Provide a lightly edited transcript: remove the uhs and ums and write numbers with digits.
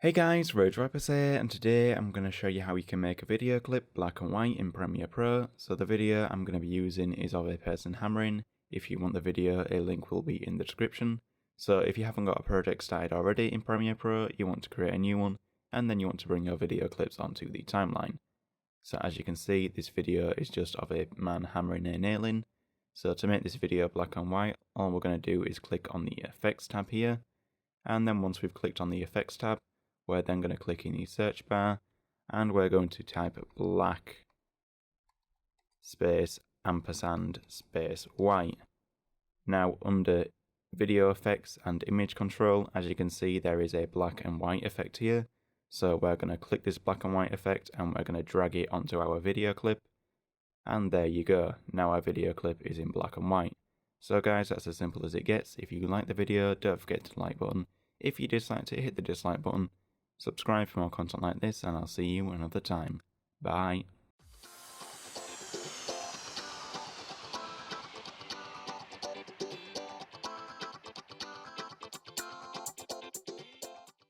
Hey guys, R4GE VipeRzZ here, and today I'm going to show you how you can make a video clip black and white in Premiere Pro. So the video I'm going to be using is of a person hammering. If you want the video, a link will be in the description. So if you haven't got a project started already in Premiere Pro, you want to create a new one, and then you want to bring your video clips onto the timeline. So as you can see, this video is just of a man hammering a nail in. So to make this video black and white, all we're going to do is click on the Effects tab here, and then once we've clicked on the Effects tab, we're then going to click in the search bar and we're going to type black space ampersand space white. Now under video effects and image control, as you can see, there is a black and white effect here. So we're going to click this black and white effect and we're going to drag it onto our video clip. And there you go. Now our video clip is in black and white. So guys, that's as simple as it gets. If you like the video, don't forget to like button. If you dislike it, hit the dislike button. Subscribe for more content like this, and I'll see you another time. Bye.